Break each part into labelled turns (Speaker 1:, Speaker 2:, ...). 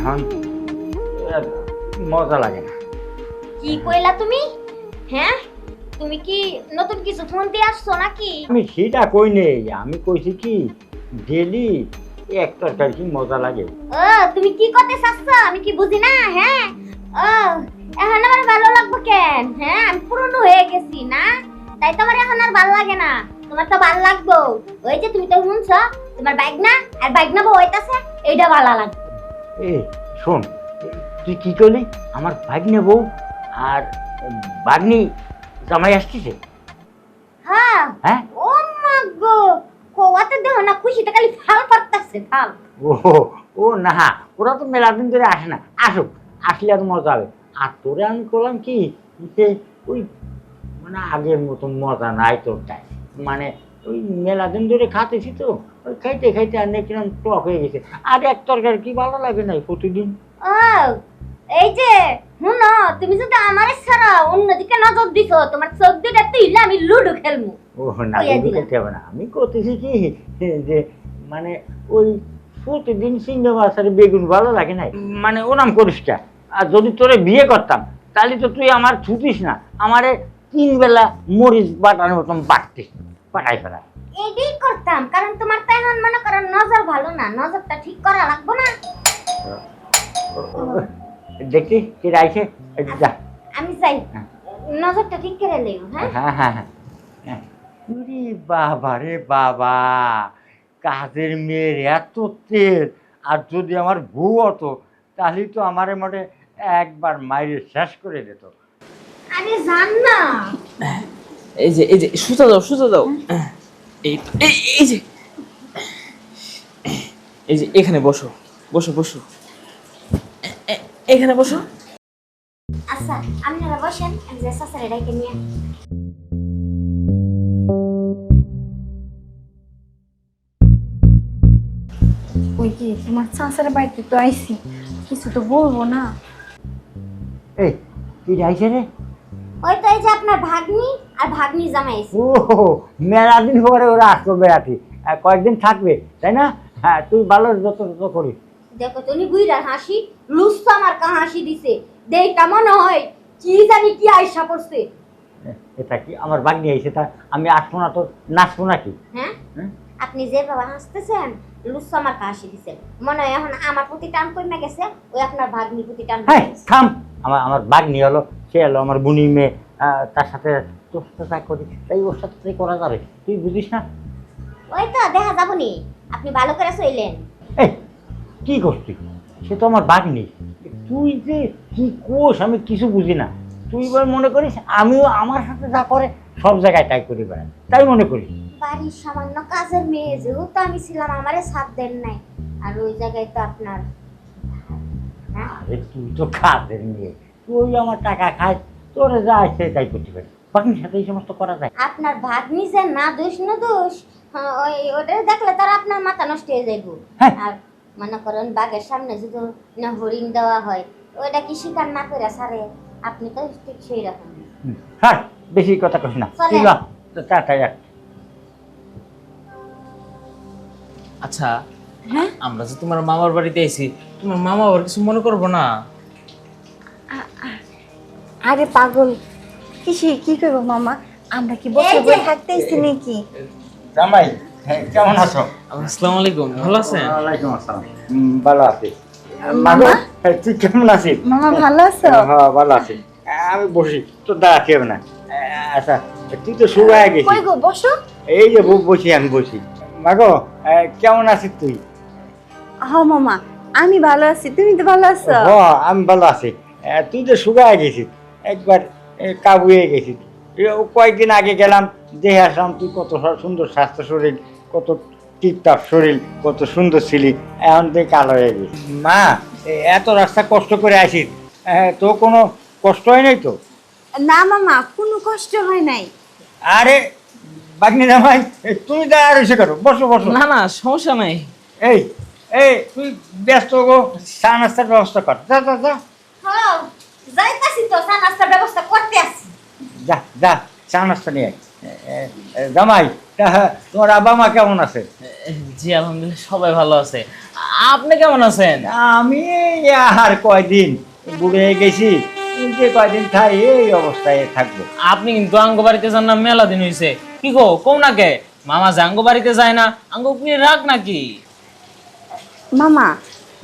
Speaker 1: এখন আর মজা লাগে না।
Speaker 2: কি কইলা তুমি? হ্যাঁ, তুমি কি নতুন কিছু ফোন দিয়ে আসছো নাকি?
Speaker 1: আমি সেটা কই নেই, আমি কইছি কি ডেলি এক তরকারি কি মজা লাগে।
Speaker 2: ও তুমি কি করতে চাচ্ছ আমি কি বুঝি না? হ্যাঁ, ও এখন আমার ভালো লাগবে কেন? হ্যাঁ, আমি পুরনো হয়ে গেছি না, তাই তোমার এখন আর ভালো লাগে না। তোমার তো ভালো লাগবে, ওই যে তুমি তো শুনছ তোমার বাইক না আর বাইক না বউ হইতাছে, এইটা ভালো লাগবে।
Speaker 1: এ শোন, তুই কি করলি? আমার ভাগ্নে বউ আর ভাগ্নি জামাই আসতেছে।
Speaker 2: হ্যাঁ
Speaker 1: হ্যাঁ,
Speaker 2: ও মা গো, কোয়াতে দেখো না খুশিতে খালি ফাল ফাটতাছে ফাল।
Speaker 1: ও ও না, ওরা তো মেলা দিন ধরে আসে না, আসুক, আসলে আর মজা হবে। আর তোরে আমি করলাম কি যে ওই মানে আগের মতন মজা নাই তোরটায়, মানে ওই মেলা দিন ধরে খাতেছি তো, ওই খাইতে খাইতে আর কিরম টক হয়ে গেছে। আর এক তরকারি কি ভালো লাগে নাই প্রতিদিন।
Speaker 2: ও এই যে শুনো, তুমি যদি আমারে ছাড়া অন্যদিকে নজর দিছো, তোমার চোখ দুটা তুইলে আমি লুডো খেলবো।
Speaker 1: ও না, লুডো খেলতে হবে না। আমি করতেছি কি যে মানে ওই প্রতিদিন চিংড়ি মাছ আর বেগুন ভালো লাগে নাই, মানে ওনাম করিসটা। আর যদি তোরে বিয়ে করতাম তাহলে তো তুই আমার ছুটিস না, আমারে 3 বেলা মরিচ বাটানোর মতন বাটতিস, পাঠাই ফেলা।
Speaker 2: এটাই করতাম, কারণ তোমার তো এখন মনে করো নজর ভালো না, নজরটা ঠিক করা লাগবে না।
Speaker 1: দেখি কি রাইছে, যা।
Speaker 2: আমি চাই
Speaker 1: হ্যাঁ।
Speaker 2: নজরটা ঠিক করে লেও। হ্যাঁ
Speaker 1: হ্যাঁ হ্যাঁ হ্যাঁ। ওরে বাবা রে বাবা, কাজের মেয়ের এত তেল! আর যদি আমার বউ হতো তাহলে তো আমার মোটে একবার মাইরে শেষ করে দিত।
Speaker 2: আরে জান না,
Speaker 3: এই যে সুতা দাও এই এই যে এখানে বসো এখানে বসো।
Speaker 2: আচ্ছা আপনারা বসেন, আমি যে সাসারে ডাইকে নিয়ে।
Speaker 4: ওই যে তোমার চাচার বাড়িতে তো আইছি, কিছু তো বলবো না।
Speaker 1: এই কি রাইছে রে?
Speaker 2: ওই তো এই যে আপনার ভাগ্নি আর ভাগ্নি জামাই এসে।
Speaker 1: ও মেলা দিন পরে ওরা আসলো বেড়াতে, কয়েকদিন থাকবে তাই না? হ্যাঁ, তুই ভালো যত করিস।
Speaker 2: দেখো তুমি বুইরার হাসি লুচ্ছা আমার কা হাসি দিছে, দেখ কেমন হয় কি জানি কি আইসা পড়ছে।
Speaker 1: এটা কি আমার ভাগ্নি আইছে, তা আমি আসবো না তো নাচবো নাকি?
Speaker 2: হ্যাঁ
Speaker 1: হ্যাঁ?
Speaker 2: আপনি যে বাবা হাসতেছেন, লুচ্ছা আমার কা হাসি দিছেন, মনে হয় এখন আমার প্রতি টান কমে গেছে, ওই আপনার ভাগ্নি প্রতি টান
Speaker 1: হ্যাঁ
Speaker 2: কমে গেছে।
Speaker 1: থাম, আমার ভাগ্নি হলো, সে হলো আমার বুনি মেয়ে, তার সাথে তোর সাথে যা করি তাই ওর সাথে তাই করা যাবে, তুই বুঝিস না?
Speaker 2: ওই তো দেখা যাবনি, আপনি ভালো করে চইলেন।
Speaker 1: এই কি করছিস? সে তো আমার ভাগ্নি, তুই যে কি কোষ আমি কিছু বুঝি না। তুই এবার মনে করিস আমিও আমার সাথে যা করে সব জায়গায় তাই করি বেড়াই, তাই মনে করিস?
Speaker 2: বাড়ির সামান্য কাজের মেয়ে যেহেতু আমি ছিলাম, আমারে সাথ দেন নাই, আর ওই জায়গায় তো আপনার হ্যাঁ
Speaker 1: আরে তুই তো কাজের মেয়ে, তুই আমার টাকা খাস, তোরে যা আসছে তাই করতে পারি, ভাগ্নির সাথে এই সমস্ত করা যায়?
Speaker 2: আপনার ভাগ্নি যে না দোষ না দোষ, ওই ওটা দেখলে তার আপনার মাথা নষ্ট হয়ে যাইব।
Speaker 1: হ্যাঁ।
Speaker 2: আর মনে করেন বাঘের সামনে যদি না হরিণ দেওয়া হয়, ওইটা কি শিকার না করে সারে, আপনি তো ঠিক সেই রকম।
Speaker 1: হ্যাঁ, বেশি কথা কস না,
Speaker 2: চলে।
Speaker 1: তুই ল, তো তাড়াতাড়ি রাখ।
Speaker 3: আচ্ছা
Speaker 4: হ্যাঁ
Speaker 3: আমরা যে তোমার মামার বাড়িতে আইছি, তোমার মামা আবার কিছু মনে করবো না?
Speaker 4: আরে পাগল, কি করবো মামা, আমরা কি বসে
Speaker 2: এই যে-
Speaker 4: বসে থাকতেইছি নাকি?
Speaker 1: জামাই, কেমন আছো?
Speaker 3: আসসালামু আলাইকুম, ভালো আছেন?
Speaker 1: ওয়ালাইকুম আসসালাম। ভালো আছি। মাগো, তুই কেমন আছিস?
Speaker 4: মামা ভালো আছো?
Speaker 1: হ্যাঁ ভালো আছি। আমি বসি, তোর দাঁড়া কেউ না। আচ্ছা, তুই তো শুকায়
Speaker 4: কই
Speaker 1: গেছিস।
Speaker 4: গো বসো।
Speaker 1: এই যে বসি, আমি বসি। মাগো, কেমন আছিস তুই?
Speaker 4: হ মামা, আমি ভালো আছি, তুমি তো ভালো আছো?
Speaker 1: আমি ভালো আছি। তুই তো শুকায় গেছিস, একবার কাবু হয়ে গেছিস। কয়েকদিন আগে গেলাম, দেখে আসলাম তুই কত সুন্দর স্বাস্থ্য শরীর, কত টিপটাপ শরীর, কত সুন্দর ছিলি। এখন তুই কালো হয়ে গেছিস। মা, এত রাস্তা কষ্ট করে আসিস, তো কোনো কষ্ট হয় নাই তো?
Speaker 4: না মামা, কোনো কষ্ট হয় নাই।
Speaker 1: আরে বাগনি জামাই, তুমি দাঁড়া রয়েছে কেন? বসো বসো।
Speaker 3: না না, সমস্যা নাই।
Speaker 1: এই তুই ব্যস্ত গো, চা নাস্তার ব্যবস্থা কর, যা যা যা
Speaker 2: হ্যাঁ যাইতাছি তো, চা নাস্তার ব্যবস্থা করতে আসছি।
Speaker 1: যা যা, চা নাস্তা নিয়ে আয়। জামাই, তা তোমার আব্বা মা কেমন আছে?
Speaker 3: জি আলহামদুলিল্লাহ সবাই ভালো আছে। আপনি কেমন আছেন?
Speaker 1: আমি এই আর কয়দিন বুড়ো হয়ে গেছি, যে কয়দিন থাই এই অবস্থায় থাকবো।
Speaker 3: আপনি কিন্তু আঙ্গ বাড়িতে যান না, মেলা দিন হইছে। কি গো কও না কে? মামা যে আঙ্গ বাড়িতে যায় না, আঙ্গ কি রাগ নাকি?
Speaker 4: মামা,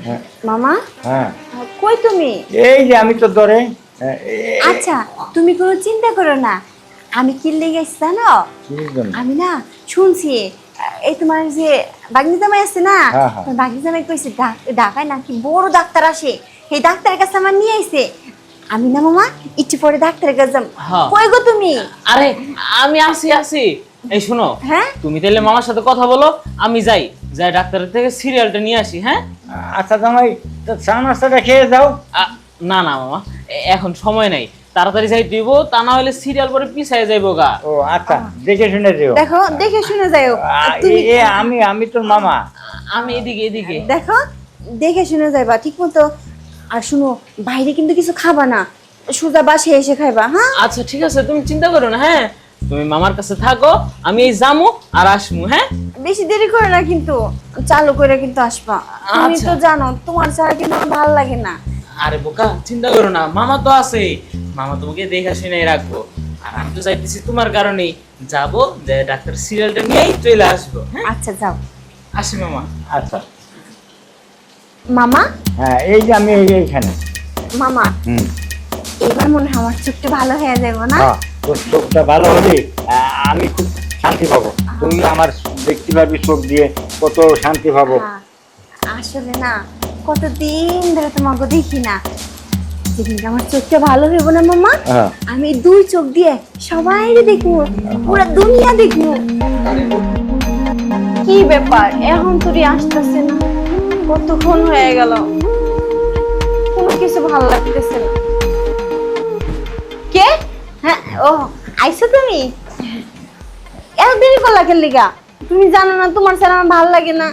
Speaker 1: হ্যাঁ
Speaker 4: মামা
Speaker 1: হ্যাঁ,
Speaker 4: কই তুমি?
Speaker 1: এই যে আমি তো ধরে
Speaker 4: আচ্ছা, তুমি কোনো চিন্তা করো না। আমি কি লেগে গেছি জানো? আমি না শুনছি এই তোমার যে বাগনি জামাই আছে না,
Speaker 1: হ্যাঁ, হ্যাঁ।
Speaker 4: বাগনি জামাই কইছে ঢাকায় নাকি বড় ডাক্তার আসে, সেই ডাক্তারের কাছে আমার নিয়ে আইছে। আমি না মামা ইচ্ছে পরে ডাক্তারের কাছে যাম।
Speaker 3: হ্যাঁ।
Speaker 4: কই গো তুমি?
Speaker 3: আরে আমি আসি। এই শোনো,
Speaker 4: হ্যাঁ?
Speaker 3: তুমি তাহলে মামার সাথে কথা বলো, আমি যাই ডাক্তারের থেকে সিরিয়ালটা নিয়ে আসি। হ্যাঁ
Speaker 1: আচ্ছা জামাই, তো চা নাস্তাটা খেয়ে যাও।
Speaker 3: না না মামা, এখন সময় নাই, তাড়াতাড়ি যাই দিব, তা না হলে সিরিয়াল পরে পিছায় যাইবো গা।
Speaker 1: ও আচ্ছা, দেখে শুনে যেও।
Speaker 4: দেখো দেখে শুনে যাও। তুমি
Speaker 1: আমি তোর মামা।
Speaker 3: আমি এদিকে
Speaker 4: দেখো দেখে শুনে যাইবা ঠিক মতো। আর শুনো, বাইরে কিন্তু কিছু খাবা না, সোজা বাসে এসে খাইবা। হ্যাঁ
Speaker 3: আচ্ছা ঠিক আছে, তুমি চিন্তা করো না। হ্যাঁ তুমি মামার কাছে থাকো, আমি এই যামু আর আসমু। হ্যাঁ
Speaker 4: বেশি দেরি করে না কিন্তু, চালু করে কিন্তু আসবা। তুমি
Speaker 3: আচ্ছা।
Speaker 4: তো জানো তোমার ছাড়া কিন্তু আমার ভালো লাগে না।
Speaker 3: আরে বোকা, চিন্তা করো না, মামা তো আছে, মামা তোমাকে দেখা শুনে রাখবো। আর আমি তো চাইতেছি তোমার কারণেই যাবো, যে ডাক্তার সিরিয়ালটা নিয়েই চলে আসবো। হ্যাঁ
Speaker 4: আচ্ছা যাও।
Speaker 3: আসি মামা।
Speaker 1: আচ্ছা
Speaker 4: মামা,
Speaker 1: হ্যাঁ, এই যে আমি এইখানে।
Speaker 4: মামা
Speaker 1: হুম,
Speaker 4: এবার মনে হয় আমার চোখটা ভালো হয়ে যাবে না?
Speaker 1: হ্যাঁ, তোর চোখটা ভালো হলে আমি খুব শান্তি পাবো। তুই আমার দেখতে পারবি চোখ দিয়ে, কত শান্তি পাবো।
Speaker 4: হ্যাঁ, আসলে না কতদিন ধরে তোমাকে দেখি না। যেদিন আমার চোখটা ভালো হইব না মামা,
Speaker 1: হ্যাঁ।
Speaker 4: আমি দুই চোখ দিয়ে সবাই দেখবো, পুরো দুনিয়া দেখবো। কি ব্যাপার, এখন তুই আসতেছে না? কতক্ষণ হয়ে গেল, কোনো কিছু ভালো লাগতেছে না। কে? হ্যাঁ, ও আইছো তুমি? এত দেরি করলা কেন লিগা? তুমি জানো না তোমার ছাড়া আমার ভালো লাগে না।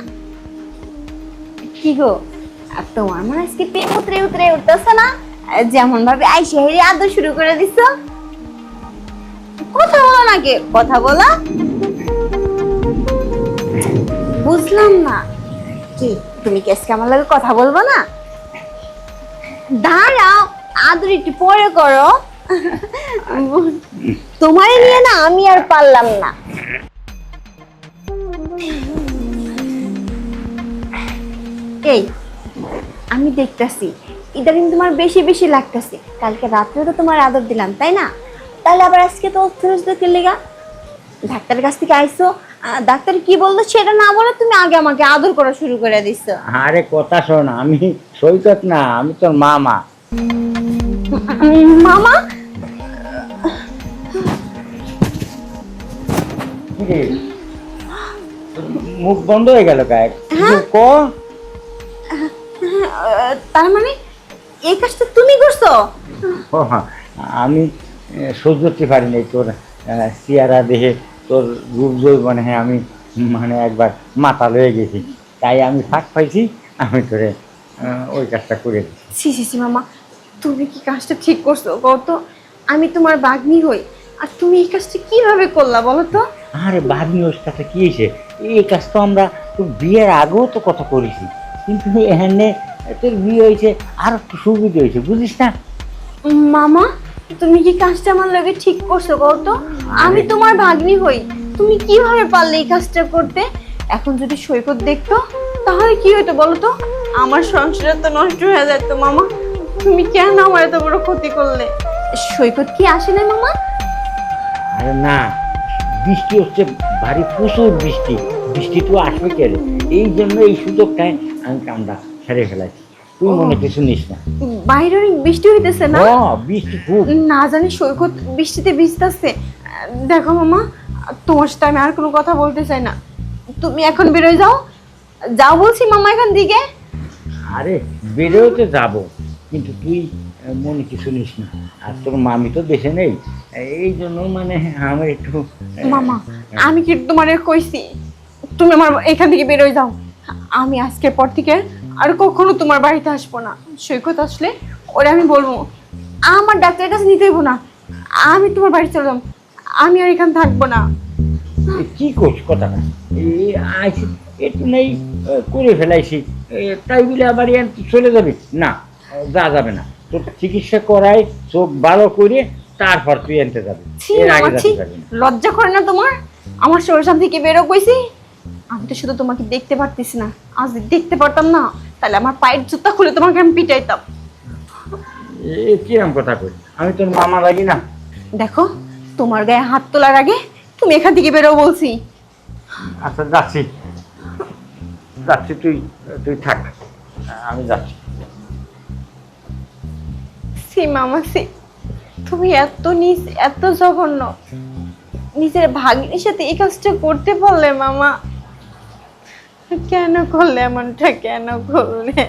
Speaker 4: কি গো, আর তোমার মনে আজকে পেট উতরে উতরে উঠতেছে না? যেমন ভাবে আইসা হেরে আদর শুরু করে দিছো। কথা বলো না, কে কথা বলা? বুঝলাম না, কি তুমি কি আজকে আমার লগে কথা বলবো না? দাঁড়াও, আদর একটু পরে করো। তোমারে নিয়ে না আমি আর পারলাম না। এই আমি দেখতাছি ইদানিং তোমার বেশি বেশি লাগতেছে। কালকে রাত্রে তো তোমার আদর দিলাম, তাই না? তাহলে আবার আজকে তো ফেরত লেগা ডাক্তারের কাছ থেকে আইসো, ডাক্তার কি বলতো সেটা না বলে তুমি আগে আমাকে আদর করা শুরু করে দিছো।
Speaker 1: আরে কথা শোন, আমি সৈকত না, আমি তোর মামা।
Speaker 4: মামা,
Speaker 1: কি রে? তোর মুখ বন্ধ হয়ে গেল গায়ে? ক
Speaker 4: তার মানে এই কাজটা তুমি করছো?
Speaker 1: ও হ্যাঁ, আমি সহ্য করতে পারি নাই তোর চেহারা দেখে, তোর রূপ যৌবনে আমি মানে একবার মাতাল হয়ে গেছি। তাই আমি ফাঁক পাইছি, আমি তোরে ওই কাজটা করে দিচ্ছি।
Speaker 4: ছি ছি ছি মামা, তুমি কি কাজটা ঠিক করছো কত? আমি তোমার বাগ্নি হই, আর তুমি এই কাজটা কিভাবে করলা বলো তো?
Speaker 1: আরে বাদনি ওর কাছে কি হয়েছে? এই কাজ তো আমরা তোর বিয়ের আগেও তো কথা করেছি, কিন্তু এখানে তোর বিয়ে হয়েছে আর একটু সুবিধা হয়েছে, বুঝিস না?
Speaker 4: মামা, তুমি কি কাজটা আমার লগে ঠিক করছো কত? আমি তোমার ভাগ্নি হই, তুমি কিভাবে পারলে এই কাজটা করতে? এখন যদি সৈকত দেখতো তাহলে কি হতো বলো তো? আমার সংসার তো নষ্ট হয়ে যেত। মামা, তুমি কেন আমার এত বড় ক্ষতি করলে? সৈকত কি আসে না মামা?
Speaker 1: আরে না, বৃষ্টি হচ্ছে, ভারী প্রচুর বৃষ্টি, বৃষ্টি তো আসবে কেন, এই জন্য এই সুযোগটায় আমি কামটা সেরে ফেলাইছি। তুই মনে কিছু নিস না।
Speaker 4: বাইরে অনেক বৃষ্টি হইতেছে না?
Speaker 1: বৃষ্টি খুব।
Speaker 4: না জানি সৈকত বৃষ্টিতে ভিজতেছে। দেখো মামা, তোমার সাথে আমি আর কোনো কথা বলতে চাই না, তুমি এখন বেরোয় যাও। যাও বলছি মামা এখান থেকে।
Speaker 1: আরে বেরোতে যাব, কিন্তু তুই মনে কিছু নিস না। আর তোর মামি তো দেশে নেই, এই জন্য মানে আমার একটু
Speaker 4: মামা, আমি কি তোমারে কইছি তুমি আমার এখান থেকে বেরোয় যাও? আমি আজকের পর থেকে আর কখনো তোমার বাড়িতে আসবো না। সৈকত আসলে ওরে আমি বলবো আমার ডাক্তারের কাছে নিতে হইব না, আমি তোমার বাড়ি চলে যাবো। আমি আর এখানে থাকবো না।
Speaker 1: কি করছ কথা না, এই আইসি একটু নেই করে ফেলাইছি, তাই বলে আবার চলে যাবে না, যা যাবে না, তোর চিকিৎসা করাই চোখ ভালো করে তারপর তুই আনতে যাবি,
Speaker 4: ছি
Speaker 1: এর আগে
Speaker 4: মামা, ছি,
Speaker 1: যেতে পারবি না।
Speaker 4: লজ্জা করে না তোমার? আমার শরীর থেকে বেরো কইছি। আমি তো শুধু তোমাকে দেখতে পারতেছি না, আজ যদি দেখতে পারতাম না তাহলে আমার পায়ের জুতা খুলে তোমাকে আমি পিটাইতাম।
Speaker 1: কিরম কথা কই, আমি তোর মামা লাগি না?
Speaker 4: দেখো, তোমার গায়ে হাত তোলার আগে তুমি এখান থেকে বেরো বলছি।
Speaker 1: আচ্ছা যাচ্ছি যাচ্ছি, তুই তুই থাক, আমি যাচ্ছি।
Speaker 4: সি মামা সি, তুমি এত নিজ, এত জঘন্য, নিজের ভাগ্নির সাথে এই কাজটা করতে পারলে মামা? কেন করলে এমনটা, কেন করলে?